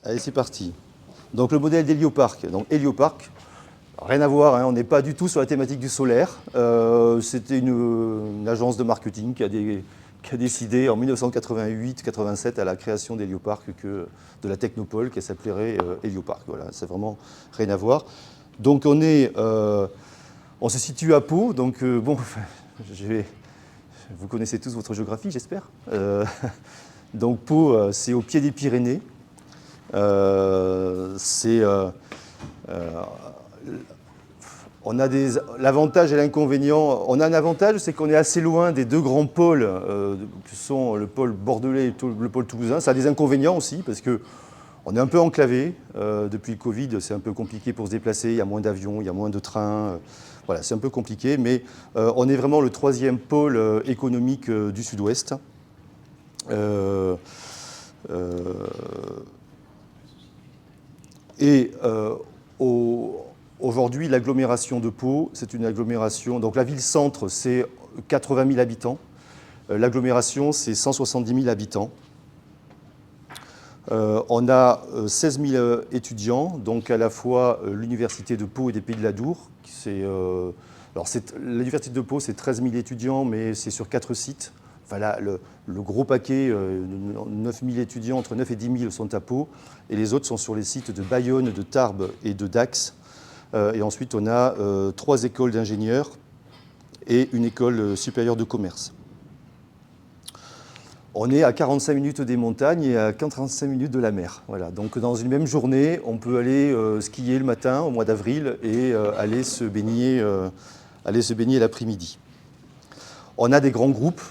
Allez, c'est parti. Donc le modèle d'Hélioparc. Donc Hélioparc, rien à voir, hein, on n'est pas du tout sur la thématique du solaire. C'était une agence de marketing qui a décidé en 1988-87 à la création d'Hélioparc de la technopole qui s'appellerait Hélioparc. Voilà, c'est vraiment rien à voir. Donc on se situe à Pau, donc bon, vous connaissez tous votre géographie, j'espère. Donc Pau, c'est au pied des Pyrénées. On a l'avantage et l'inconvénient. On a un avantage, c'est qu'on est assez loin des deux grands pôles, qui sont le pôle bordelais et le pôle toulousain. Ça a des inconvénients aussi, parce qu'on est un peu enclavé. Depuis le Covid, c'est un peu compliqué pour se déplacer. Il y a moins d'avions, il y a moins de trains. Voilà, c'est un peu compliqué, mais on est vraiment le troisième pôle économique du Sud-Ouest. Aujourd'hui, l'agglomération de Pau, c'est une agglomération. Donc la ville-centre, c'est 80 000 habitants. L'agglomération, c'est 170 000 habitants. On a 16 000 étudiants, donc à la fois l'université de Pau et des Pays de l'Adour. L'université de Pau, c'est 13 000 étudiants, mais c'est sur 4 sites. Voilà, le gros paquet, 9 000 étudiants, entre 9 et 10 000 sont à Pau, et les autres sont sur les sites de Bayonne, de Tarbes et de Dax. Et ensuite, on a 3 écoles d'ingénieurs et une école supérieure de commerce. On est à 45 minutes des montagnes et à 45 minutes de la mer. Voilà. Donc dans une même journée, on peut aller skier le matin, au mois d'avril, et aller se baigner l'après-midi. On a des grands groupes.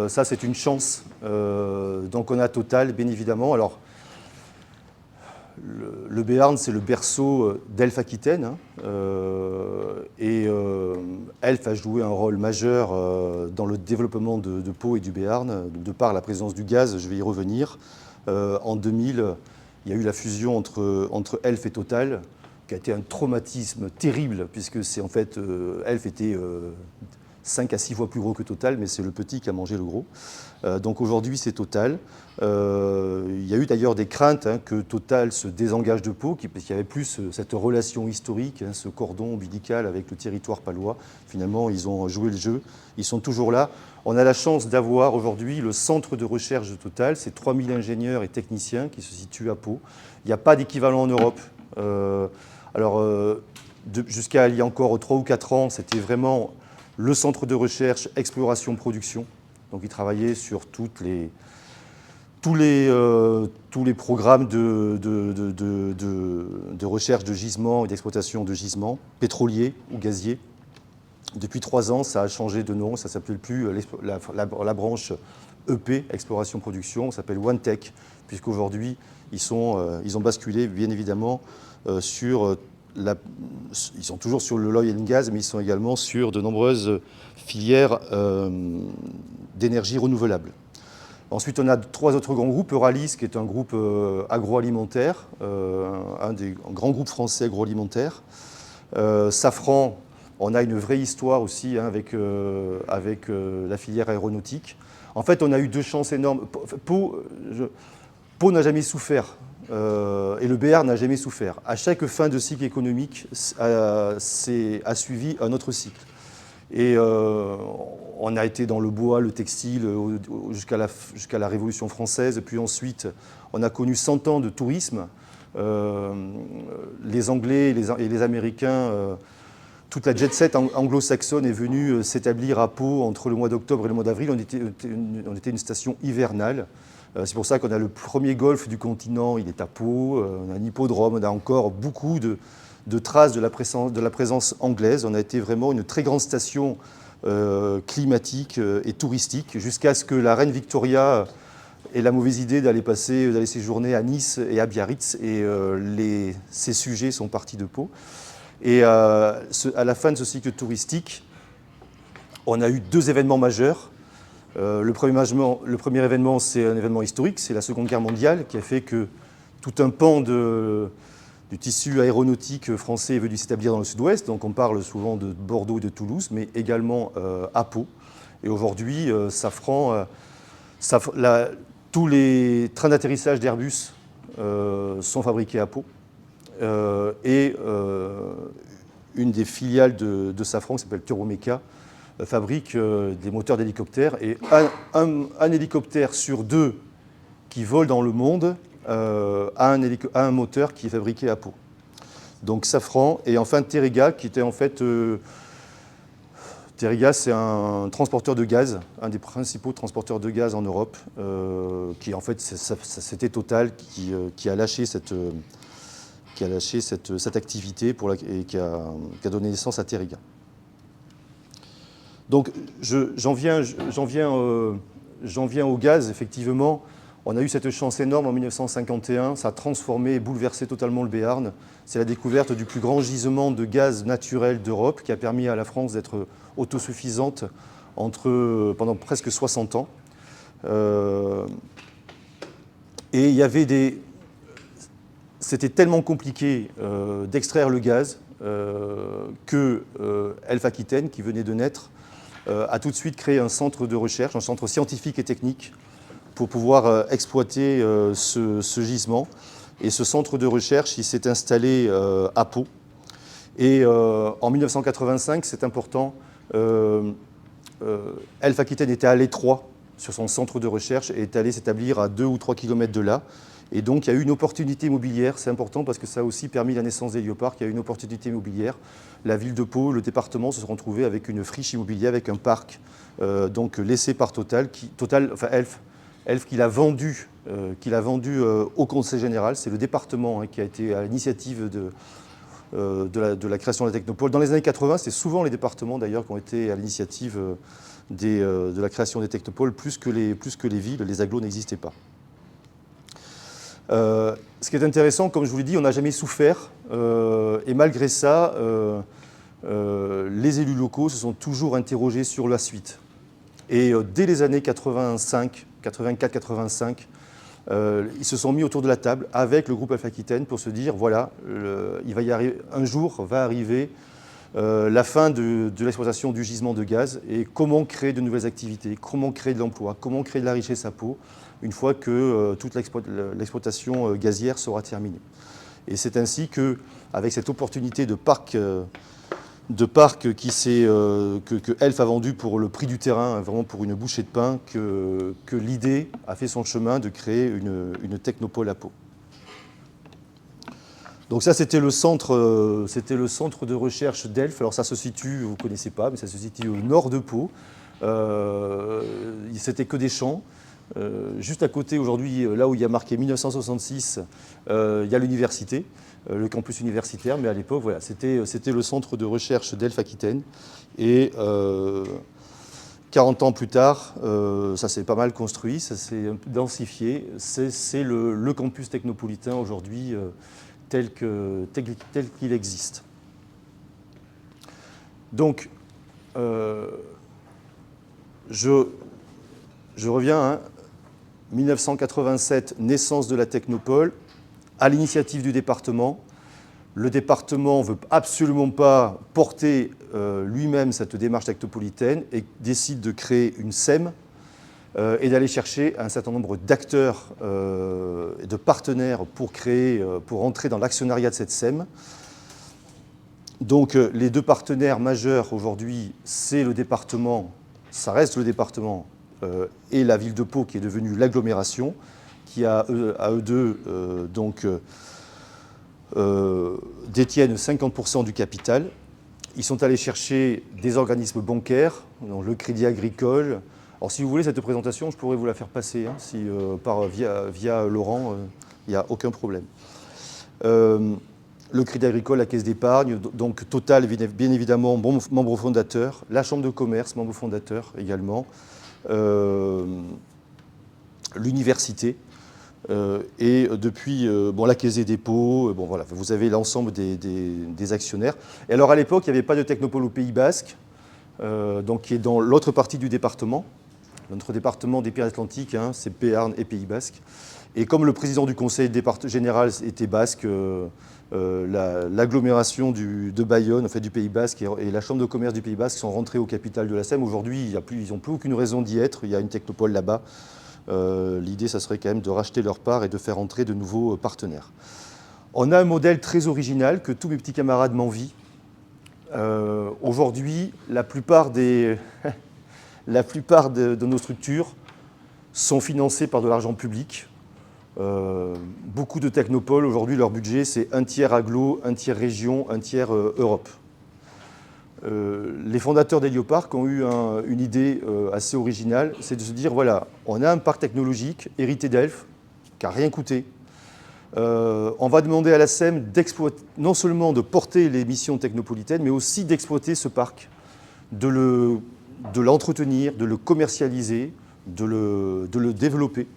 Ça, c'est une chance. Donc, on a Total, bien évidemment. Alors, le Béarn, c'est le berceau d'Elf Aquitaine. Hein, et Elf a joué un rôle majeur dans le développement de Pau et du Béarn, de par la présence du gaz, je vais y revenir. En 2000, il y a eu la fusion entre Elf et Total, qui a été un traumatisme terrible, puisque c'est en fait, Elf était 5 à 6 fois plus gros que Total, mais c'est le petit qui a mangé le gros. Donc aujourd'hui, c'est Total. Il y a eu d'ailleurs des craintes que Total se désengage de Pau, parce qu'il n'y avait plus cette relation historique, ce cordon ombilical avec le territoire palois. Finalement, ils ont joué le jeu. Ils sont toujours là. On a la chance d'avoir aujourd'hui le centre de recherche de Total. C'est 3000 ingénieurs et techniciens qui se situent à Pau. Il n'y a pas d'équivalent en Europe. Jusqu'à il y a encore 3 ou 4 ans, c'était vraiment le centre de recherche, exploration, production. Donc, il travaillait sur tous les programmes de recherche de gisements et d'exploitation de gisements, pétroliers ou gaziers. Depuis 3 ans, ça a changé de nom. Ça ne s'appelle plus la branche EP, exploration-production. Ça s'appelle OneTech, puisqu'aujourd'hui, ils ont basculé, bien évidemment, ils sont toujours sur le oil and gas, mais ils sont également sur de nombreuses filières d'énergie renouvelable. Ensuite, on a 3 autres grands groupes. Euralis, qui est un groupe agroalimentaire, un des grands groupes français agroalimentaires. Safran, on a une vraie histoire aussi avec la filière aéronautique. En fait, on a eu 2 chances énormes. Pau n'a jamais souffert. Et le Béarn n'a jamais souffert. À chaque fin de cycle économique, a suivi un autre cycle. Et on a été dans le bois, le textile, jusqu'à la Révolution française. Puis ensuite, on a connu 100 ans de tourisme. Les Anglais et les Américains, toute la jet-set anglo-saxonne est venue s'établir à Pau entre le mois d'octobre et le mois d'avril. On était une station hivernale. C'est pour ça qu'on a le premier golfe du continent, il est à Pau, on a un hippodrome, on a encore beaucoup de traces de la présence anglaise. On a été vraiment une très grande station climatique et touristique, jusqu'à ce que la reine Victoria ait la mauvaise idée d'aller séjourner à Nice et à Biarritz, et ces sujets sont partis de Pau. Et à la fin de ce cycle touristique, on a eu 2 événements majeurs. Le premier événement, c'est un événement historique, c'est la Seconde Guerre mondiale, qui a fait que tout un pan du tissu aéronautique français est venu s'établir dans le Sud-Ouest. Donc on parle souvent de Bordeaux et de Toulouse, mais également à Pau. Et aujourd'hui, tous les trains d'atterrissage d'Airbus sont fabriqués à Pau. Et une des filiales de Safran, qui s'appelle Turbomeca, fabrique des moteurs d'hélicoptères. Et un hélicoptère sur 2 qui vole dans le monde a un moteur qui est fabriqué à Pau. Donc Safran, et enfin Teréga, qui était en fait... Teréga, c'est un transporteur de gaz, un des principaux transporteurs de gaz en Europe, qui en fait, c'était Total qui a lâché cette activité et qui a donné naissance à Teréga. Donc j'en viens au gaz, effectivement. On a eu cette chance énorme en 1951, ça a transformé et bouleversé totalement le Béarn. C'est la découverte du plus grand gisement de gaz naturel d'Europe qui a permis à la France d'être autosuffisante pendant presque 60 ans. Et il y avait c'était tellement compliqué d'extraire le gaz que Elf Aquitaine, qui venait de naître, a tout de suite créé un centre de recherche, un centre scientifique et technique pour pouvoir exploiter ce gisement. Et ce centre de recherche, il s'est installé à Pau. Et en 1985, c'est important, Elf Aquitaine était à l'étroit sur son centre de recherche et est allé s'établir à 2 ou 3 km de là. Et donc il y a eu une opportunité immobilière, c'est important parce que ça a aussi permis la naissance d'Hélioparc, il y a eu une opportunité immobilière. La ville de Pau, le département se sont retrouvés avec une friche immobilière, avec un parc donc laissé par Total, enfin Elf qui l'a vendu, au Conseil général. C'est le département qui a été à l'initiative de la création de la technopole. Dans les années 80, c'est souvent les départements d'ailleurs qui ont été à l'initiative de la création des technopoles, plus que les villes, les agglos n'existaient pas. Ce qui est intéressant, comme je vous l'ai dit, on n'a jamais souffert, et malgré ça, les élus locaux se sont toujours interrogés sur la suite. Et dès les années 84-85, ils se sont mis autour de la table avec le groupe Elf Aquitaine pour se dire, voilà, un jour va arriver la fin de l'exploitation du gisement de gaz et comment créer de nouvelles activités, comment créer de l'emploi, comment créer de la richesse à Pau une fois que toute l'exploitation gazière sera terminée. Et c'est ainsi qu'avec cette opportunité de parc que Elf a vendu pour le prix du terrain, vraiment pour une bouchée de pain, que l'idée a fait son chemin de créer une technopole à Pau. Donc ça, c'était le centre de recherche d'Elf. Alors ça se situe, vous ne connaissez pas, mais ça se situe au nord de Pau. C'était que des champs. Juste à côté, aujourd'hui, là où il y a marqué 1966, il y a l'université, le campus universitaire, mais à l'époque, voilà, c'était le centre de recherche d'Elf Aquitaine. Et 40 ans plus tard, ça s'est pas mal construit, ça s'est densifié. C'est le campus technopolitain aujourd'hui tel qu'il existe. Donc, je reviens, 1987, naissance de la technopole, à l'initiative du département. Le département ne veut absolument pas porter lui-même cette démarche technopolitaine et décide de créer une SEM et d'aller chercher un certain nombre d'acteurs et de partenaires pour entrer dans l'actionnariat de cette SEM. Donc les deux partenaires majeurs aujourd'hui, c'est le département, ça reste le département, et la ville de Pau qui est devenue l'agglomération, qui à eux deux détiennent 50% du capital. Ils sont allés chercher des organismes bancaires, donc le Crédit Agricole. Alors si vous voulez cette présentation, je pourrais vous la faire passer via Laurent, il n'y a aucun problème. Le Crédit Agricole, la Caisse d'épargne, donc Total, bien évidemment, membre fondateur, la Chambre de commerce, membre fondateur également, l'université, et depuis la Caisse des dépôts, voilà, vous avez l'ensemble des actionnaires. Et alors à l'époque, il n'y avait pas de technopole au Pays Basque, donc qui est dans l'autre partie du département. Notre département des Pyrénées-Atlantiques, c'est Béarn et Pays Basque. Et comme le président du conseil général était basque, l'agglomération de Bayonne, en fait, du Pays Basque, et la Chambre de commerce du Pays Basque sont rentrés au capital de la SEM. Aujourd'hui, ils n'ont plus aucune raison d'y être. Il y a une technopole là-bas. L'idée, ça serait quand même de racheter leur part et de faire entrer de nouveaux partenaires. On a un modèle très original que tous mes petits camarades m'envient. Aujourd'hui, la plupart de nos structures sont financées par de l'argent public. Beaucoup de technopoles, aujourd'hui, leur budget, c'est un tiers agglo, un tiers région, un tiers Europe. Les fondateurs d'Heliopark ont eu une idée assez originale, c'est de se dire, voilà, on a un parc technologique hérité d'Elf, qui n'a rien coûté. On va demander à la SEM non seulement de porter les missions technopolitaines, mais aussi d'exploiter ce parc, de l'entretenir, de le commercialiser, de le développer.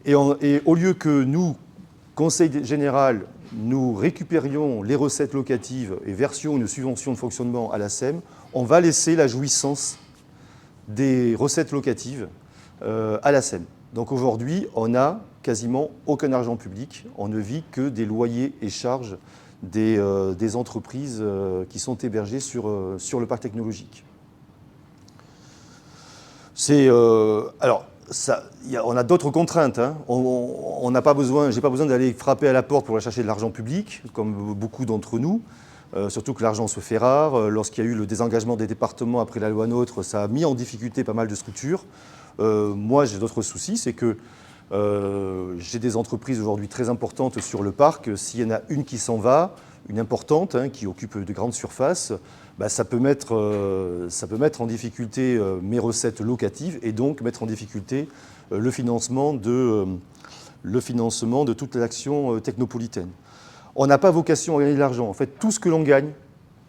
Et au lieu que nous, Conseil général, nous récupérions les recettes locatives et versions une subvention de fonctionnement à la SEM, on va laisser la jouissance des recettes locatives à la SEM. Donc aujourd'hui, on n'a quasiment aucun argent public, on ne vit que des loyers et charges des entreprises qui sont hébergées sur le parc technologique. Alors, on a d'autres contraintes. Hein. On n'a pas besoin, j'ai pas besoin d'aller frapper à la porte pour aller chercher de l'argent public, comme beaucoup d'entre nous. Surtout que l'argent se fait rare. Lorsqu'il y a eu le désengagement des départements après la loi NOTRe, ça a mis en difficulté pas mal de structures. Moi, j'ai d'autres soucis, c'est que j'ai des entreprises aujourd'hui très importantes sur le parc. S'il y en a une qui s'en va, une importante, hein, qui occupe de grandes surfaces, ça peut mettre en difficulté mes recettes locatives et donc mettre en difficulté le financement de toute l'action technopolitaine. On n'a pas vocation à gagner de l'argent. En fait, tout ce que l'on gagne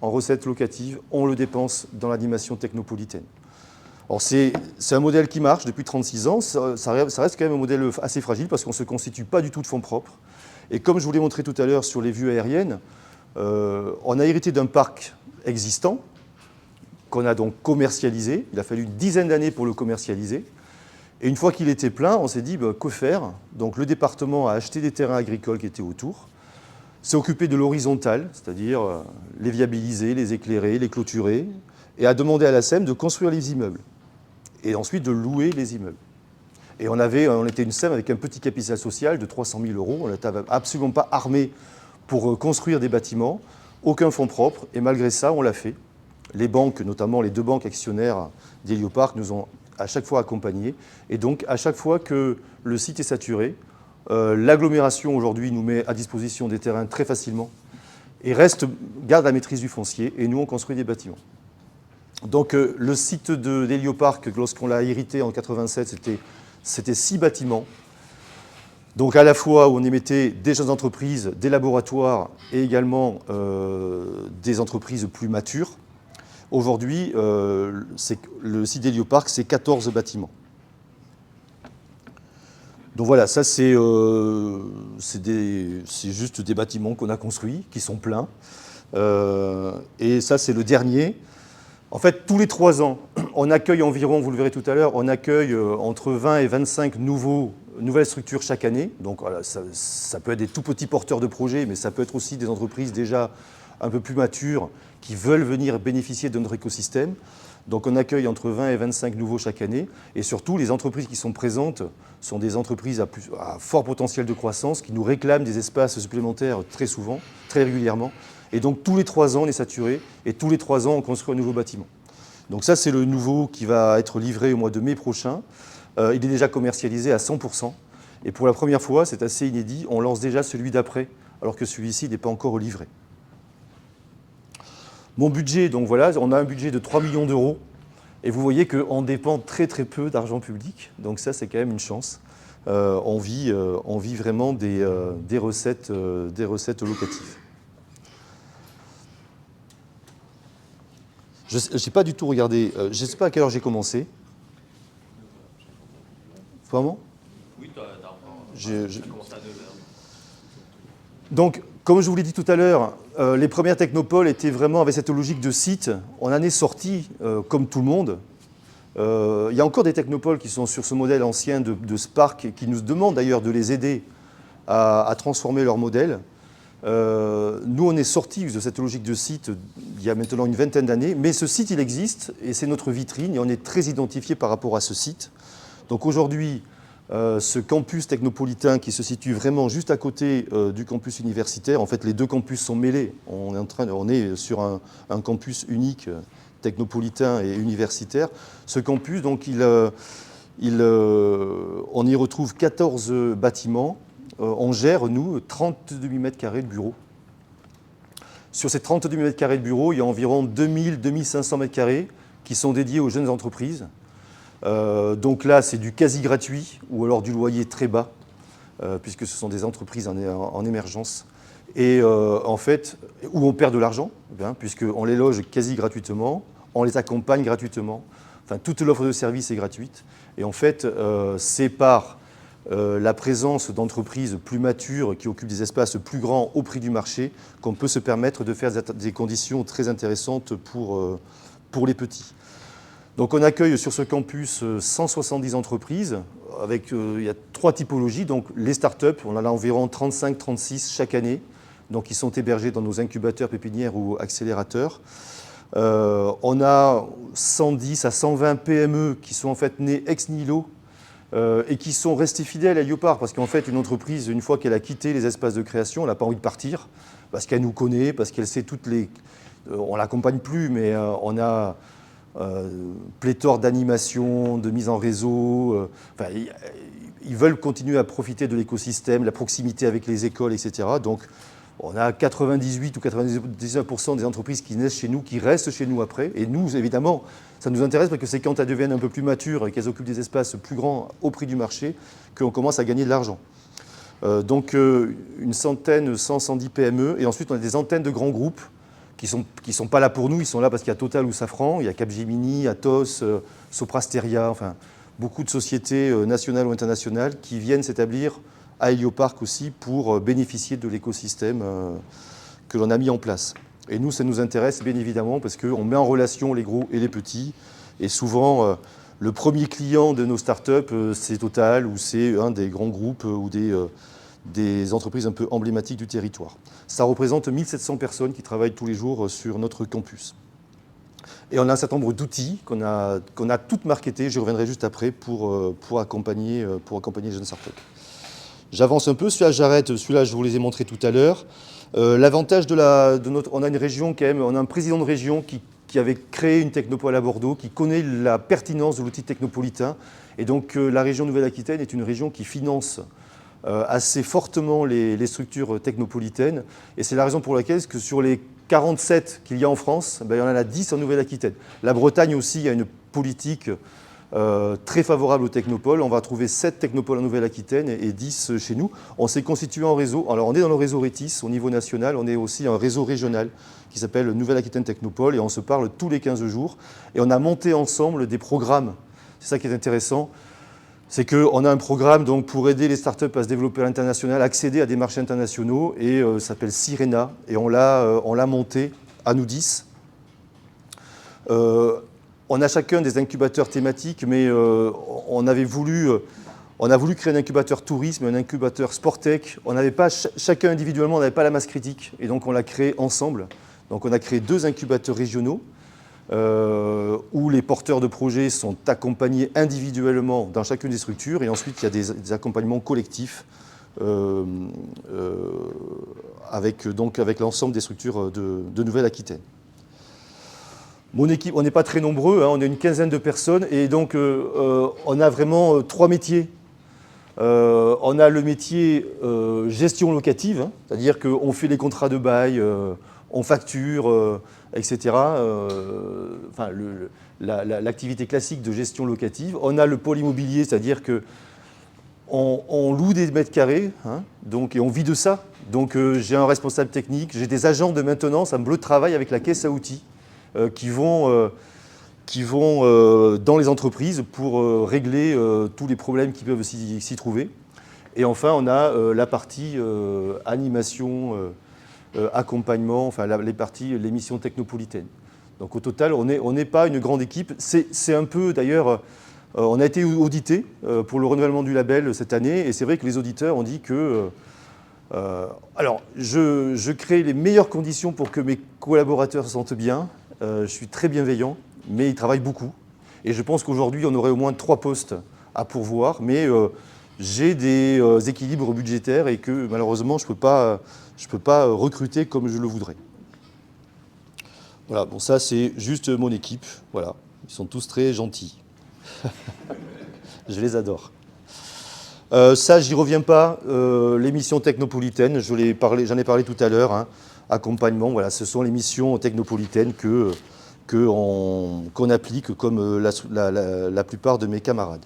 en recettes locatives, on le dépense dans l'animation technopolitaine. Alors c'est un modèle qui marche depuis 36 ans. Ça reste quand même un modèle assez fragile parce qu'on ne se constitue pas du tout de fonds propres. Et comme je vous l'ai montré tout à l'heure sur les vues aériennes, on a hérité d'un parc existant qu'on a donc commercialisé. Il a fallu une dizaine d'années pour le commercialiser. Et une fois qu'il était plein, on s'est dit, que faire? Donc le département a acheté des terrains agricoles qui étaient autour, s'est occupé de l'horizontale, c'est-à-dire les viabiliser, les éclairer, les clôturer, et a demandé à la SEM de construire les immeubles, et ensuite de louer les immeubles. Et on était une SEM avec un petit capital social de 300 000 €, on n'était absolument pas armé pour construire des bâtiments, aucun fonds propre, et malgré ça, on l'a fait. Les banques, notamment les 2 banques actionnaires d'Heliopark, nous ont à chaque fois accompagnés. Et donc, à chaque fois que le site est saturé, l'agglomération aujourd'hui nous met à disposition des terrains très facilement et garde la maîtrise du foncier, et nous, on construit des bâtiments. Donc, le site d'Heliopark, lorsqu'on l'a hérité en 87, c'était 6 bâtiments. Donc à la fois où on émettait des jeunes entreprises, des laboratoires et également des entreprises plus matures. Aujourd'hui, le site d'Heliopark, c'est 14 bâtiments. Donc voilà, ça c'est juste des bâtiments qu'on a construits, qui sont pleins. Et ça c'est le dernier. En fait, tous les 3 ans, on accueille environ, vous le verrez tout à l'heure, on accueille entre 20 et 25 nouvelles structures chaque année. Donc voilà, ça peut être des tout petits porteurs de projets, mais ça peut être aussi des entreprises déjà un peu plus matures qui veulent venir bénéficier de notre écosystème. Donc on accueille entre 20 et 25 nouveaux chaque année. Et surtout, les entreprises qui sont présentes sont des entreprises à fort potentiel de croissance qui nous réclament des espaces supplémentaires très souvent, très régulièrement. Et donc tous les 3 ans, on est saturé, et tous les 3 ans, on construit un nouveau bâtiment. Donc ça, c'est le nouveau qui va être livré au mois de mai prochain. Il est déjà commercialisé à 100%. Et pour la première fois, c'est assez inédit, on lance déjà celui d'après, alors que celui-ci n'est pas encore livré. Mon budget, donc voilà, on a un budget de 3 millions €. Et vous voyez qu'on dépend très très peu d'argent public. Donc ça, c'est quand même une chance. On vit vraiment des recettes locatives. Je n'ai pas du tout regardé, je ne sais pas à quelle heure j'ai commencé. Vraiment? Oui, tu as commencé à 9 heures. Donc, comme je vous l'ai dit tout à l'heure, les premières technopoles étaient vraiment avec cette logique de site. On en est sorti, comme tout le monde. Il y a encore des technopoles qui sont sur ce modèle ancien de Spark et qui nous demandent d'ailleurs de les aider à transformer leur modèle. Nous, on est sortis de cette logique de site il y a maintenant une vingtaine d'années, mais ce site, il existe et c'est notre vitrine et on est très identifié par rapport à ce site. Donc aujourd'hui, ce campus technopolitain qui se situe vraiment juste à côté du campus universitaire. En fait, les deux campus sont mêlés. On est sur un campus unique, technopolitain et universitaire. Ce campus, donc, on y retrouve 14 bâtiments. On gère, nous, 32 000 m² de bureaux. Sur ces 32 000 m² de bureaux, il y a environ 2000-2500 m² qui sont dédiés aux jeunes entreprises. Donc là, c'est du quasi gratuit ou alors du loyer très bas, puisque ce sont des entreprises en émergence. Et en fait, où on perd de l'argent, puisqu'on les loge quasi gratuitement, on les accompagne gratuitement. Enfin, toute l'offre de service est gratuite. Et en fait, c'est par la présence d'entreprises plus matures qui occupent des espaces plus grands au prix du marché qu'on peut se permettre de faire des conditions très intéressantes pour les petits. Donc on accueille sur ce campus 170 entreprises, il y a 3 typologies. Donc les startups, on en a environ 35-36 chaque année, donc ils sont hébergés dans nos incubateurs, pépinières ou accélérateurs. On a 110 à 120 PME qui sont en fait nées ex nihilo et qui sont restés fidèles à Heliopart, parce qu'en fait une entreprise, une fois qu'elle a quitté les espaces de création, elle n'a pas envie de partir, parce qu'elle nous connaît, parce qu'elle sait toutes les... on ne l'accompagne plus, mais on a... pléthore d'animations, de mise en réseau. Enfin, ils veulent continuer à profiter de l'écosystème, la proximité avec les écoles, etc. Donc, on a 98 ou 99% des entreprises qui naissent chez nous, qui restent chez nous après. Et nous, évidemment, ça nous intéresse parce que c'est quand elles deviennent un peu plus matures et qu'elles occupent des espaces plus grands au prix du marché qu'on commence à gagner de l'argent. Donc, une centaine, 110 PME. Et ensuite, on a des antennes de grands groupes qui sont pas là pour nous, ils sont là parce qu'il y a Total ou Safran, il y a Capgemini, Atos, Soprasteria, enfin beaucoup de sociétés nationales ou internationales qui viennent s'établir à Hélioparc aussi pour bénéficier de l'écosystème que l'on a mis en place. Et nous, ça nous intéresse bien évidemment parce qu'on met en relation les gros et les petits. Et souvent, le premier client de nos startups, c'est Total ou c'est un des grands groupes ou des entreprises un peu emblématiques du territoire. Ça représente 1700 personnes qui travaillent tous les jours sur notre campus. Et on a un certain nombre d'outils qu'on a toutes marketés, j'y reviendrai juste après, pour accompagner les jeunes startups. J'avance un peu, celui-là j'arrête, celui-là je vous les ai montrés tout à l'heure. L'avantage on a une région quand même, on a un président de région qui avait créé une technopole à Bordeaux, qui connaît la pertinence de l'outil technopolitain. Et donc la région Nouvelle-Aquitaine est une région qui finance assez fortement les structures technopolitaines. Et c'est la raison pour laquelle que sur les 47 qu'il y a en France, il y en a 10 en Nouvelle-Aquitaine. La Bretagne aussi a une politique très favorable aux technopoles. On va trouver 7 technopoles en Nouvelle-Aquitaine et 10 chez nous. On s'est constitué en réseau. Alors on est dans le réseau RETIS au niveau national. On est aussi un réseau régional qui s'appelle Nouvelle-Aquitaine Technopole et on se parle tous les 15 jours. Et on a monté ensemble des programmes. C'est ça qui est intéressant. C'est qu'on a un programme donc, pour aider les startups à se développer à l'international, accéder à des marchés internationaux, et ça s'appelle Sirena, et on l'a monté à nous 10. On a chacun des incubateurs thématiques, mais on a voulu créer un incubateur tourisme, un incubateur Sportec. On n'avait pas, chacun individuellement, on n'avait pas la masse critique, et donc on l'a créé ensemble. Donc on a créé 2 incubateurs régionaux, où les porteurs de projets sont accompagnés individuellement dans chacune des structures et ensuite il y a des accompagnements collectifs avec l'ensemble des structures de Nouvelle-Aquitaine. Mon équipe, on n'est pas très nombreux, on est une quinzaine de personnes et donc on a vraiment 3 métiers. On a le métier gestion locative, c'est-à-dire qu'on fait les contrats de bail, on facture, etc. Enfin, l'activité classique de gestion locative. On a le pôle immobilier, c'est-à-dire qu'on loue des mètres carrés, et on vit de ça. Donc j'ai un responsable technique, j'ai des agents de maintenance, un bleu de travail avec la caisse à outils qui vont dans les entreprises pour régler tous les problèmes qui peuvent s'y trouver. Et enfin, on a la partie animation, accompagnement, enfin les missions technopolitaines. Donc au total, on n'est pas une grande équipe. C'est un peu, d'ailleurs, on a été audité pour le renouvellement du label cette année, et c'est vrai que les auditeurs ont dit que... alors, je crée les meilleures conditions pour que mes collaborateurs se sentent bien. Je suis très bienveillant, mais ils travaillent beaucoup. Et je pense qu'aujourd'hui, on aurait au moins 3 postes à pourvoir, mais j'ai des équilibres budgétaires et que malheureusement, je ne peux pas recruter comme je le voudrais. Voilà, bon ça c'est juste mon équipe, voilà, ils sont tous très gentils. Je les adore. Ça, j'y reviens pas, les missions technopolitaines, j'en ai parlé tout à l'heure, hein, accompagnement, voilà, ce sont les missions technopolitaines qu'on applique comme la plupart de mes camarades.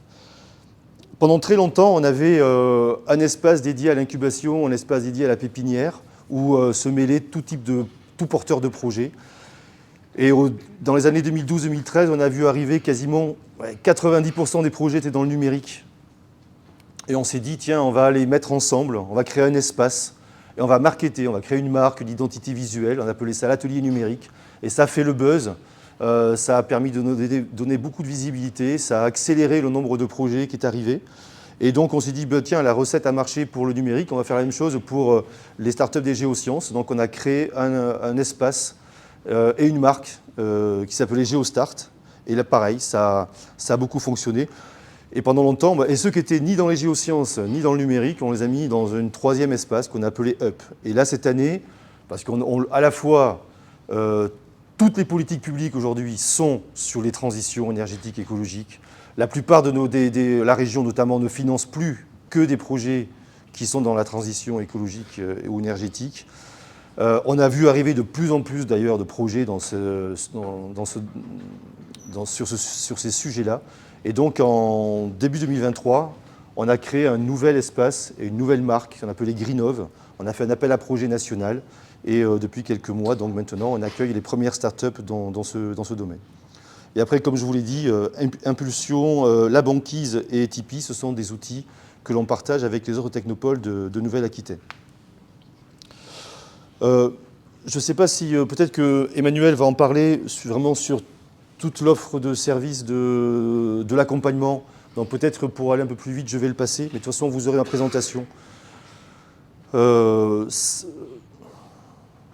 Pendant très longtemps, on avait un espace dédié à l'incubation, un espace dédié à la pépinière, où se mêlaient tout porteur de projet. Et dans les années 2012-2013, on a vu arriver quasiment 90% des projets étaient dans le numérique. Et on s'est dit, tiens, on va les mettre ensemble, on va créer un espace, et on va marketer, on va créer une marque, une identité visuelle, on a appelé ça l'atelier numérique. Et ça a fait le buzz, ça a permis de donner beaucoup de visibilité, ça a accéléré le nombre de projets qui est arrivé. Et donc on s'est dit, bah, tiens, la recette a marché pour le numérique, on va faire la même chose pour les startups des géosciences. Donc on a créé un espace et une marque qui s'appelait GeoStart. Et là, pareil, ça a beaucoup fonctionné. Et pendant longtemps, et ceux qui étaient ni dans les géosciences, ni dans le numérique, on les a mis dans un troisième espace qu'on appelait Up. Et là, cette année, parce qu'à la fois, toutes les politiques publiques aujourd'hui sont sur les transitions énergétiques et écologiques. La plupart de la région, notamment, ne finance plus que des projets qui sont dans la transition écologique ou énergétique. On a vu arriver de plus en plus, d'ailleurs, de projets sur ces sujets-là. Et donc, en début 2023, on a créé un nouvel espace et une nouvelle marque qu'on appelait Greenov. On a fait un appel à projet national et depuis quelques mois, donc maintenant, on accueille les premières startups dans ce domaine. Et après, comme je vous l'ai dit, Impulsion, La Banquise et Tipeee, ce sont des outils que l'on partage avec les autres technopoles de Nouvelle-Aquitaine. Je ne sais pas si, peut-être que Emmanuel va en parler vraiment sur toute l'offre de services de l'accompagnement. Donc peut-être pour aller un peu plus vite, je vais le passer. Mais de toute façon, vous aurez ma présentation.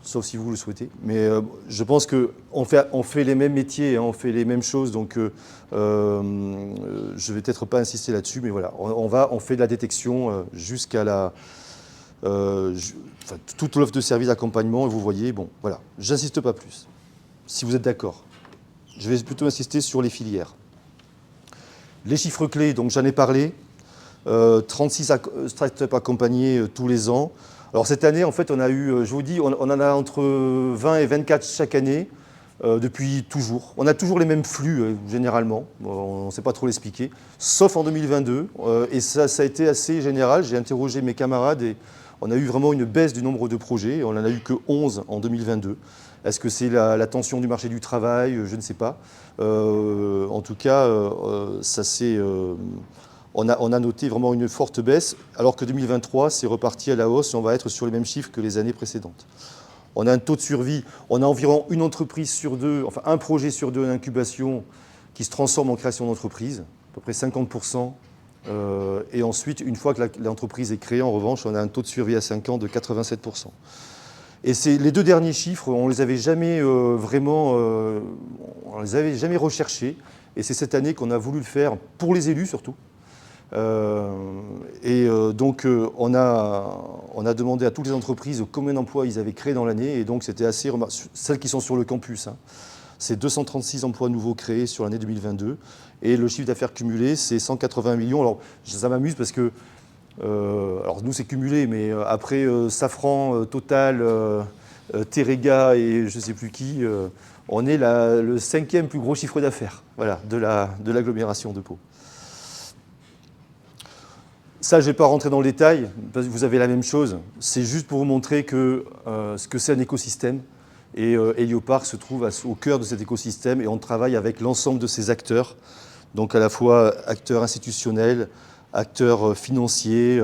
Sauf si vous le souhaitez. Mais je pense qu'on fait les mêmes métiers, hein, on fait les mêmes choses. Donc je ne vais peut-être pas insister là-dessus. Mais voilà, on fait de la détection jusqu'à toute l'offre de services d'accompagnement. Et vous voyez, bon, voilà, j'insiste pas plus. Si vous êtes d'accord. Je vais plutôt insister sur les filières. Les chiffres clés, donc j'en ai parlé, 36 startups accompagnées tous les ans. Alors cette année, en fait, on a eu, je vous dis, on en a entre 20 et 24 chaque année, depuis toujours. On a toujours les mêmes flux, généralement, on ne sait pas trop l'expliquer, sauf en 2022, et ça a été assez général. J'ai interrogé mes camarades et on a eu vraiment une baisse du nombre de projets, on n'en a eu que 11 en 2022. Est-ce que c'est la tension du marché du travail? Je ne sais pas. En tout cas, on a noté vraiment une forte baisse, alors que 2023, c'est reparti à la hausse et on va être sur les mêmes chiffres que les années précédentes. On a un taux de survie, on a environ une entreprise sur deux, enfin un projet sur deux en incubation qui se transforme en création d'entreprise, à peu près 50%. Et ensuite, une fois que l'entreprise est créée, en revanche, on a un taux de survie à 5 ans de 87%. Et les deux derniers chiffres, on ne les avait jamais on les avait jamais recherchés. Et c'est cette année qu'on a voulu le faire pour les élus surtout. Donc on a demandé à toutes les entreprises combien d'emplois ils avaient créés dans l'année. Et donc c'était assez remarquable. Celles qui sont sur le campus, hein, c'est 236 emplois nouveaux créés sur l'année 2022. Et le chiffre d'affaires cumulé, c'est 180 millions. Alors ça m'amuse parce que alors nous c'est cumulé, mais après Safran, Total, Terega et je ne sais plus qui, on est le 5e plus gros chiffre d'affaires, voilà, de l'agglomération de Pau. Ça, je ne vais pas rentrer dans le détail, parce que vous avez la même chose. C'est juste pour vous montrer ce que c'est un écosystème. Et Heliopark se trouve au cœur de cet écosystème et on travaille avec l'ensemble de ces acteurs, donc à la fois acteurs institutionnels, acteurs financiers,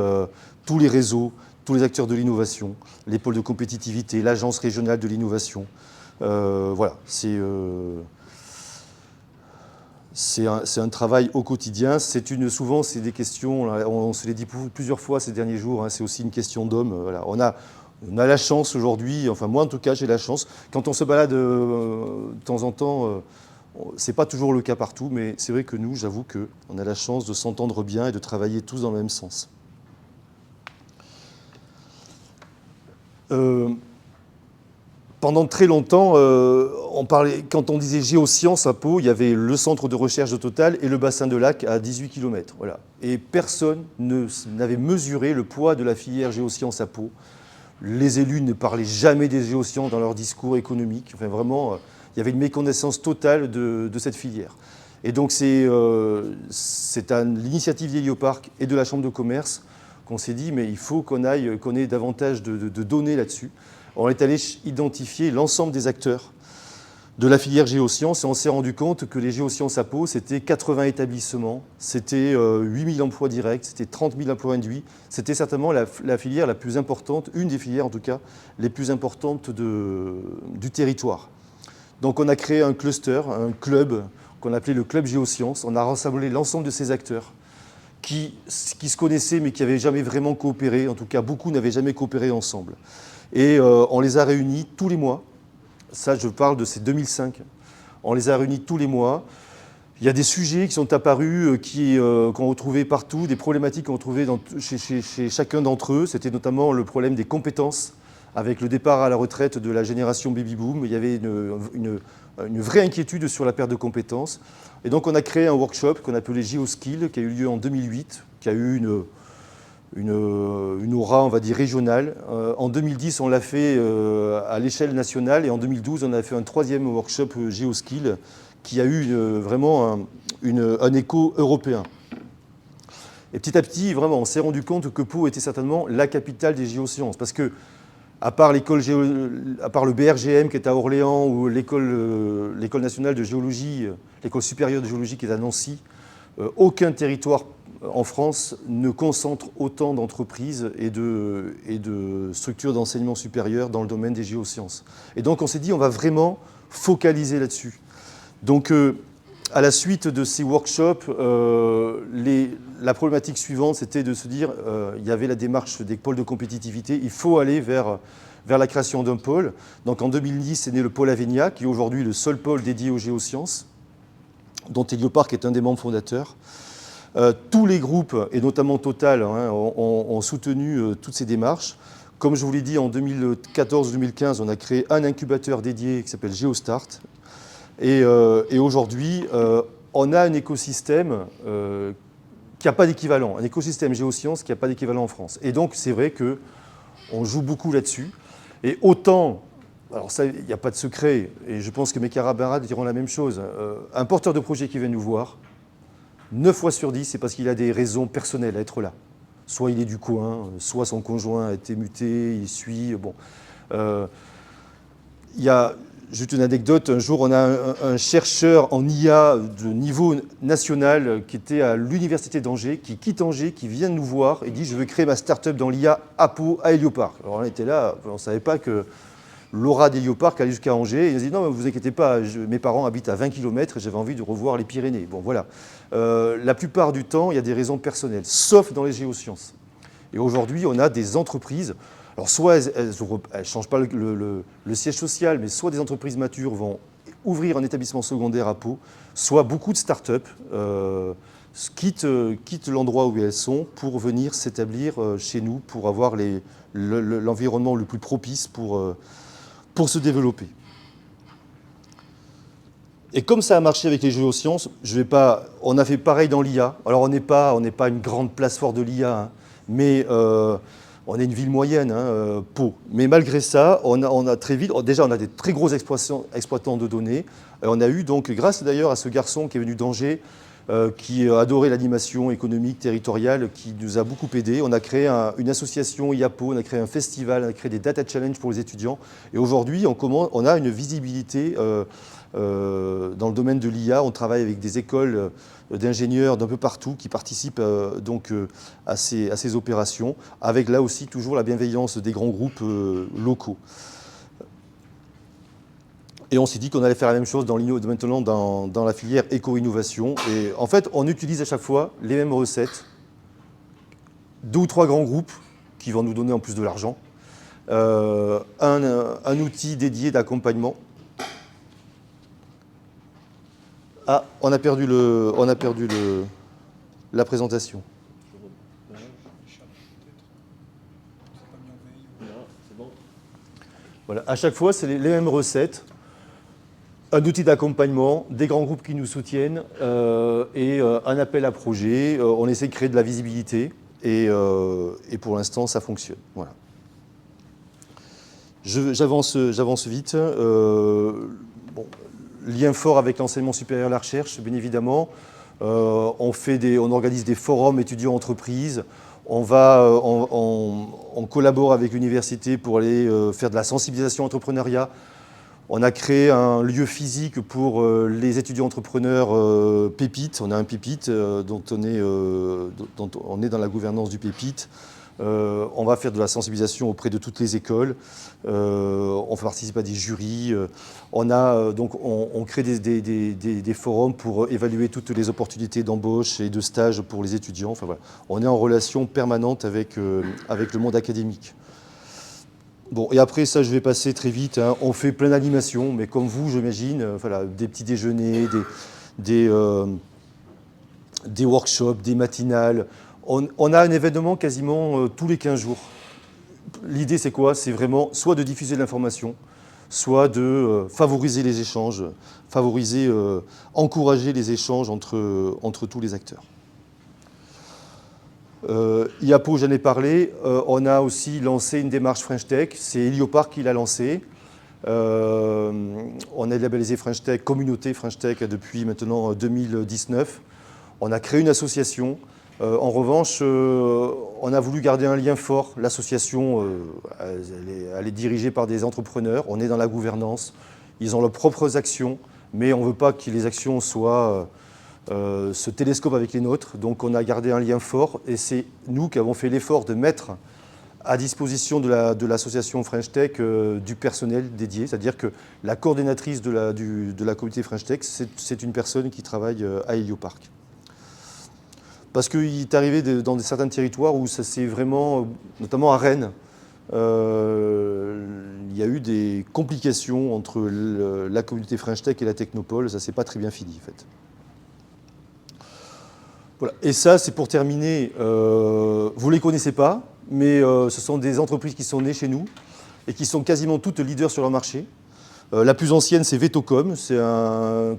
tous les réseaux, tous les acteurs de l'innovation, les pôles de compétitivité, l'agence régionale de l'innovation. Voilà, c'est un travail au quotidien. Souvent, c'est des questions, on se l'est dit plusieurs fois ces derniers jours, hein, c'est aussi une question d'hommes. Voilà. On a la chance aujourd'hui, enfin moi en tout cas j'ai la chance, quand on se balade de temps en temps Ce n'est pas toujours le cas partout, mais c'est vrai que nous, j'avoue qu'on a la chance de s'entendre bien et de travailler tous dans le même sens. Pendant très longtemps, quand on disait géosciences à Pau, il y avait le centre de recherche de Total et le bassin de Lac à 18 km. Voilà. Et personne n'avait mesuré le poids de la filière géosciences à Pau. Les élus ne parlaient jamais des géosciences dans leur discours économique. Enfin, vraiment, il y avait une méconnaissance totale de cette filière. Et donc, c'est à l'initiative d'Hélioparc et de la Chambre de commerce qu'on s'est dit, mais il faut qu'on ait davantage de données là-dessus. On est allé identifier l'ensemble des acteurs de la filière géosciences et on s'est rendu compte que les géosciences à Pau, c'était 80 établissements, c'était 8 000 emplois directs, c'était 30 000 emplois induits. C'était certainement la filière la plus importante, une des filières en tout cas, les plus importantes du territoire. Donc on a créé un cluster, un club qu'on appelait le club géosciences. On a rassemblé l'ensemble de ces acteurs qui se connaissaient mais qui n'avaient jamais vraiment coopéré. En tout cas, beaucoup n'avaient jamais coopéré ensemble. Et on les a réunis tous les mois. Ça, je parle de ces 2005. On les a réunis tous les mois. Il y a des sujets qui sont apparus, qu'on retrouvait partout, des problématiques qu'on retrouvait chez chacun d'entre eux. C'était notamment le problème des compétences. Avec le départ à la retraite de la génération baby-boom, il y avait une vraie inquiétude sur la perte de compétences. Et donc on a créé un workshop qu'on appelait GeoSkill, qui a eu lieu en 2008, qui a eu une aura, on va dire, régionale. En 2010, on l'a fait à l'échelle nationale et en 2012, on a fait un troisième workshop GeoSkill qui a eu vraiment un écho européen. Et petit à petit, vraiment, on s'est rendu compte que Pau était certainement la capitale des géosciences parce que à part le BRGM qui est à Orléans ou l'école nationale de géologie, l'école supérieure de géologie qui est à Nancy, aucun territoire en France ne concentre autant d'entreprises et de structures d'enseignement supérieur dans le domaine des géosciences. Et donc on s'est dit on va vraiment focaliser là-dessus. Donc à la suite de ces workshops, la problématique suivante, c'était de se dire, il y avait la démarche des pôles de compétitivité, il faut aller vers la création d'un pôle. Donc en 2010, est né le pôle Avenia, qui est aujourd'hui le seul pôle dédié aux géosciences, dont Hélioparc est un des membres fondateurs. Tous les groupes, et notamment Total, ont soutenu toutes ces démarches. Comme je vous l'ai dit, en 2014-2015, on a créé un incubateur dédié qui s'appelle GeoStart. Et aujourd'hui, on a un écosystème qui n'a pas d'équivalent, un écosystème géosciences qui n'a pas d'équivalent en France. Et donc, c'est vrai qu'on joue beaucoup là-dessus. Et autant, alors ça, il n'y a pas de secret, et je pense que mes camarades diront la même chose, un porteur de projet qui vient nous voir, 9 fois sur 10, c'est parce qu'il a des raisons personnelles à être là. Soit il est du coin, soit son conjoint a été muté, il suit, bon. Il y a juste une anecdote, un jour on a un chercheur en IA de niveau national qui était à l'université d'Angers, qui quitte Angers, qui vient nous voir et dit je veux créer ma start-up dans l'IA à Pau, à Hélioparc. Alors on était là, on ne savait pas que l'aura d'Hélioparc allait jusqu'à Angers. Et il a dit non, mais vous inquiétez pas, mes parents habitent à 20 km et j'avais envie de revoir les Pyrénées. Bon voilà. La plupart du temps, il y a des raisons personnelles, sauf dans les géosciences. Et aujourd'hui, on a des entreprises. Alors soit elles ne changent pas le siège social, mais soit des entreprises matures vont ouvrir un établissement secondaire à Pau, soit beaucoup de start-up quittent l'endroit où elles sont pour venir s'établir chez nous, pour avoir l'environnement le plus propice pour se développer. Et comme ça a marché avec les géosciences, on a fait pareil dans l'IA. Alors on n'est pas une grande place forte de l'IA, hein, mais on est une ville moyenne, Pau. Mais malgré ça, on a très vite, déjà on a des très gros exploitants de données. On a eu donc, grâce d'ailleurs à ce garçon qui est venu d'Angers, qui adorait l'animation économique territoriale, qui nous a beaucoup aidé. On a créé une association IAPO, on a créé un festival, on a créé des data challenges pour les étudiants. Et aujourd'hui, on a une visibilité dans le domaine de l'IA. On travaille avec des écoles d'ingénieurs d'un peu partout qui participent à ces opérations, avec là aussi toujours la bienveillance des grands groupes locaux. Et on s'est dit qu'on allait faire la même chose maintenant dans la filière éco-innovation. Et en fait, on utilise à chaque fois les mêmes recettes. 2 ou 3 grands groupes qui vont nous donner en plus de l'argent. Un outil dédié d'accompagnement. Ah, on a perdu la présentation. Voilà, à chaque fois, c'est les mêmes recettes. Un outil d'accompagnement, des grands groupes qui nous soutiennent et un appel à projet. On essaie de créer de la visibilité et pour l'instant, ça fonctionne. Voilà. J'avance vite. Bon, lien fort avec l'enseignement supérieur et la recherche, bien évidemment. On organise des forums étudiants-entreprises. On collabore avec l'université pour aller faire de la sensibilisation entrepreneuriat. On a créé un lieu physique pour les étudiants entrepreneurs Pépite. On a un Pépite dont on est dans la gouvernance du Pépite. On va faire de la sensibilisation auprès de toutes les écoles. On participe à des jurys. On crée des forums pour évaluer toutes les opportunités d'embauche et de stage pour les étudiants. Enfin, voilà. On est en relation permanente avec le monde académique. Bon, et après ça, je vais passer très vite. Hein. On fait plein d'animations, mais comme vous, j'imagine, voilà, des petits déjeuners, des workshops, des matinales. On a un événement quasiment tous les 15 jours. L'idée, c'est quoi? C'est vraiment soit de diffuser de l'information, soit de favoriser les échanges, encourager les échanges entre tous les acteurs. IAPO, j'en ai parlé. On a aussi lancé une démarche French Tech. C'est Hélioparc qui l'a lancé. On est labellisé French Tech, communauté French Tech depuis maintenant 2019. On a créé une association. En revanche, on a voulu garder un lien fort. L'association, elle est dirigée par des entrepreneurs. On est dans la gouvernance. Ils ont leurs propres actions, mais on ne veut pas que les actions se télescopent avec les nôtres. Donc on a gardé un lien fort et c'est nous qui avons fait l'effort de mettre à disposition de l'association French Tech du personnel dédié. C'est-à-dire que la coordinatrice de la communauté French Tech, c'est une personne qui travaille à Hélioparc. Parce qu'il est arrivé dans certains territoires où ça s'est vraiment, notamment à Rennes, il y a eu des complications entre la communauté French Tech et la Technopole. Ça ne s'est pas très bien fini, en fait. Voilà. Et ça, c'est pour terminer. Vous ne les connaissez pas, mais ce sont des entreprises qui sont nées chez nous et qui sont quasiment toutes leaders sur leur marché. La plus ancienne, c'est Vetocom. C'est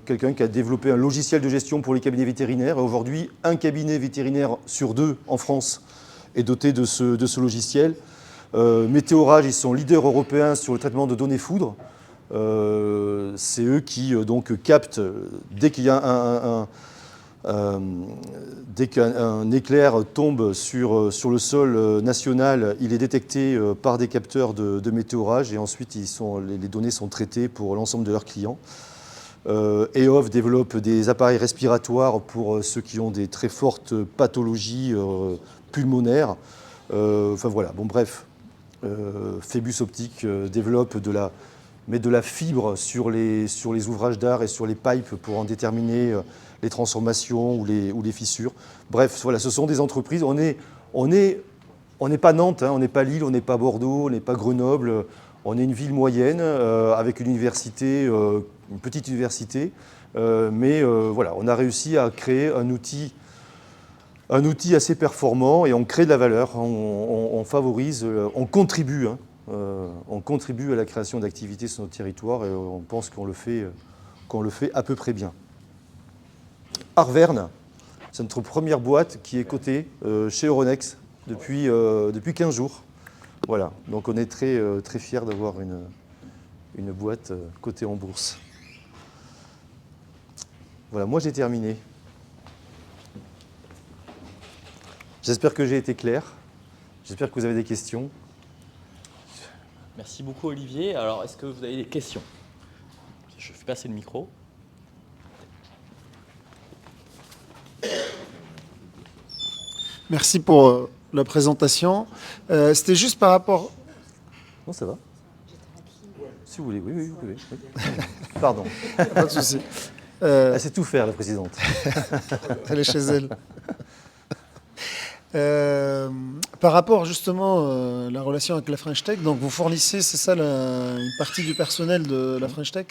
quelqu'un qui a développé un logiciel de gestion pour les cabinets vétérinaires. Et aujourd'hui, un cabinet vétérinaire sur 2 en France est doté de ce logiciel. Météorage, ils sont leaders européens sur le traitement de données foudre. C'est eux qui donc captent, dès qu'il y a dès qu'un éclair tombe sur le sol national, il est détecté par des capteurs de météorage et ensuite les données sont traitées pour l'ensemble de leurs clients. EOF développe des appareils respiratoires pour ceux qui ont des très fortes pathologies pulmonaires. Enfin voilà, bon bref, Phébus Optique développe de la fibre sur les ouvrages d'art et sur les pipes pour en déterminer les transformations ou les fissures. Bref, voilà, ce sont des entreprises. On n'est pas Nantes, hein, on n'est pas Lille, on n'est pas Bordeaux, on n'est pas Grenoble. On est une ville moyenne avec une université, une petite université. Mais voilà, on a réussi à créer un outil assez performant et on crée de la valeur, on favorise, on contribue. Hein, on contribue à la création d'activités sur notre territoire et on pense qu'on le fait à peu près bien. Arverne, c'est notre première boîte qui est cotée chez Euronext depuis 15 jours. Voilà, donc on est très, très fiers d'avoir une boîte cotée en bourse. Voilà, moi j'ai terminé. J'espère que j'ai été clair. J'espère que vous avez des questions. Merci beaucoup Olivier. Alors, est-ce que vous avez des questions? Je fais passer le micro. Merci pour la présentation. C'était juste par rapport... Non, ça va. Si vous voulez, oui, vous pouvez. Oui. Pardon. Pas de souci. Elle sait tout faire, la présidente. Elle est chez elle. Par rapport justement à la relation avec la French Tech, donc vous fournissez, c'est ça, une partie du personnel de la French Tech?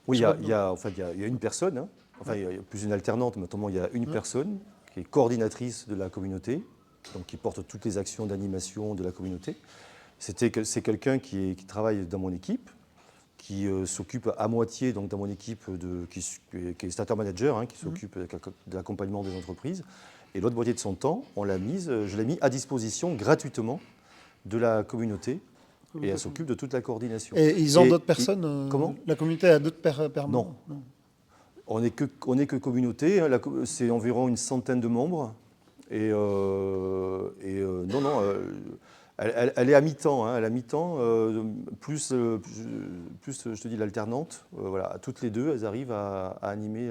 Oui, il y a une personne, hein. Enfin, il y a plus une alternante, mais notamment il y a une personne qui est coordinatrice de la communauté, donc qui porte toutes les actions d'animation de la communauté. C'est quelqu'un qui travaille dans mon équipe, qui s'occupe à moitié donc, dans mon équipe, qui est starter manager, hein, qui s'occupe de l'accompagnement des entreprises. Et l'autre moitié de son temps, je l'ai mis à disposition gratuitement de la communauté. Et elle s'occupe de toute la coordination. Et ils ont d'autres personnes Comment ? La communauté a d'autres Non. On n'est que communauté. Hein, c'est environ une centaine de membres. Et non, elle est à mi-temps. Hein, elle est à mi-temps, plus, je te dis, l'alternante. Voilà, toutes les deux, elles arrivent à animer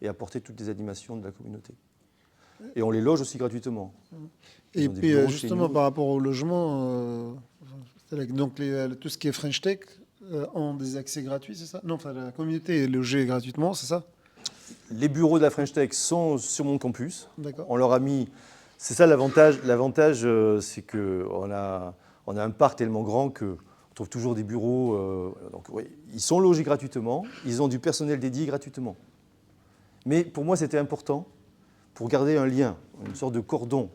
et à porter toutes les animations de la communauté. Et on les loge aussi gratuitement. Et puis, justement, par rapport au logement, donc tout ce qui est French Tech ont des accès gratuits, c'est ça? Non, enfin, la communauté est logée gratuitement, c'est ça? Les bureaux de la French Tech sont sur mon campus. D'accord. On leur a mis... C'est ça l'avantage. L'avantage, c'est qu'on a un parc tellement grand qu'on trouve toujours des bureaux. Donc, oui, ils sont logés gratuitement. Ils ont du personnel dédié gratuitement. Mais pour moi, c'était important pour garder un lien, une sorte de cordon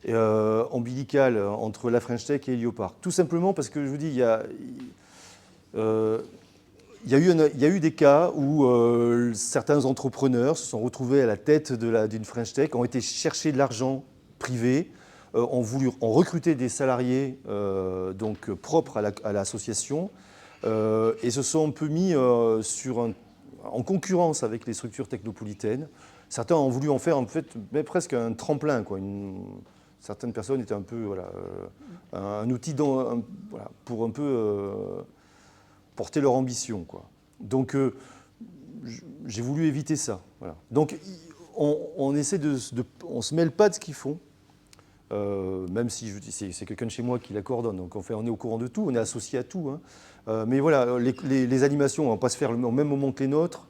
ombilical entre la French Tech et Hélioparc. Tout simplement parce que, je vous dis, il y a eu des cas où certains entrepreneurs se sont retrouvés à la tête d'une French Tech, ont été chercher de l'argent privé, ont recruté des salariés donc, propres à l'association et se sont un peu mis en concurrence avec les structures technopolitaines. Certains ont voulu en faire en fait, mais presque un tremplin, quoi. Certaines personnes étaient un peu un outil pour un peu porter leur ambition, quoi. Donc j'ai voulu éviter ça. Voilà. Donc on essaie on se mêle pas de ce qu'ils font, même si c'est quelqu'un de chez moi qui la coordonne. Donc on est au courant de tout, on est associé à tout. Hein. Mais voilà, les animations, on ne va pas se faire au même moment que les nôtres.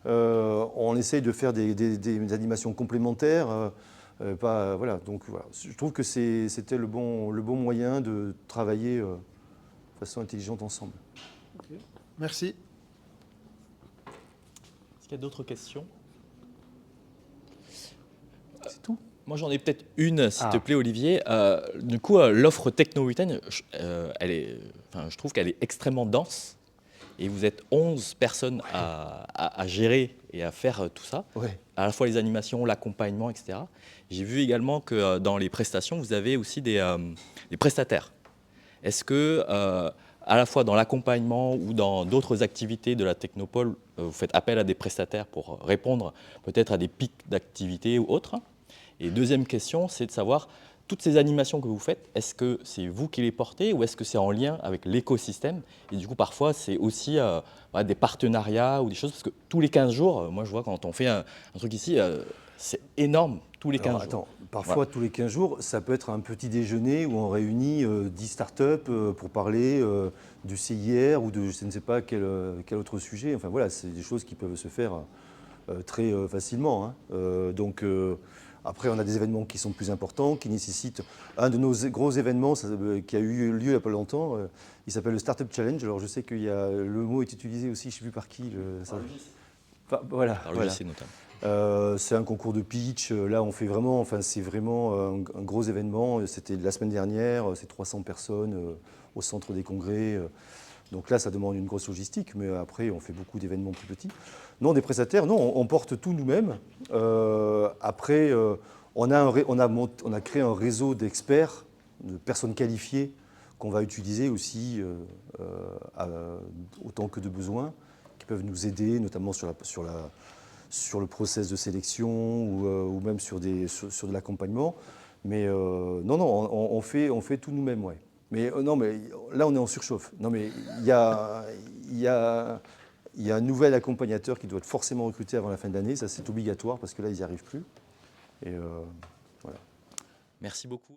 On essaye de faire des animations complémentaires. Voilà. Donc voilà, je trouve que c'était le bon moyen de travailler de façon intelligente ensemble. Okay. Merci. Est-ce qu'il y a d'autres questions? C'est tout. Moi, j'en ai peut-être une, s'il te plaît, Olivier. Du coup, l'offre Techno-Weekend, je trouve qu'elle est extrêmement dense. Et vous êtes 11 personnes à gérer et à faire tout ça, Ouais. à la fois les animations, l'accompagnement, etc. J'ai vu également que dans les prestations, vous avez aussi des prestataires. Est-ce que, à la fois dans l'accompagnement ou dans d'autres activités de la Technopole, vous faites appel à des prestataires pour répondre peut-être à des pics d'activité ou autres? Et deuxième question, c'est de savoir, toutes ces animations que vous faites, est-ce que c'est vous qui les portez ou est-ce que c'est en lien avec l'écosystème? Et du coup, parfois, c'est aussi des partenariats ou des choses, parce que tous les 15 jours, moi je vois quand on fait un truc ici, c'est énorme, tous les 15 jours. Attends, parfois tous les 15 jours, ça peut être un petit déjeuner où on réunit 10 startups pour parler du CIR ou de je ne sais pas quel autre sujet. Enfin voilà, c'est des choses qui peuvent se faire très facilement. Hein. Donc après, on a des événements qui sont plus importants, qui nécessitent... Un de nos gros événements qui a eu lieu il n'y a pas longtemps, il s'appelle le Startup Challenge. Alors je sais que le mot est utilisé aussi, je ne sais plus par qui. Par le JC notamment. C'est un concours de pitch. Là, on fait vraiment, c'est vraiment un gros événement. C'était la semaine dernière, c'est 300 personnes au centre des congrès. Donc là, ça demande une grosse logistique, mais après, on fait beaucoup d'événements plus petits. Non, des prestataires, non, on porte tout nous-mêmes. Après, on a créé un réseau d'experts, de personnes qualifiées qu'on va utiliser aussi autant que de besoin, qui peuvent nous aider, notamment sur le process de sélection ou même sur de l'accompagnement. Mais non, on fait tout nous-mêmes, ouais. Mais non, mais là, on est en surchauffe. Non, mais il y a un nouvel accompagnateur qui doit être forcément recruté avant la fin de l'année. Ça, c'est obligatoire parce que là, ils n'y arrivent plus. Et voilà. Merci beaucoup.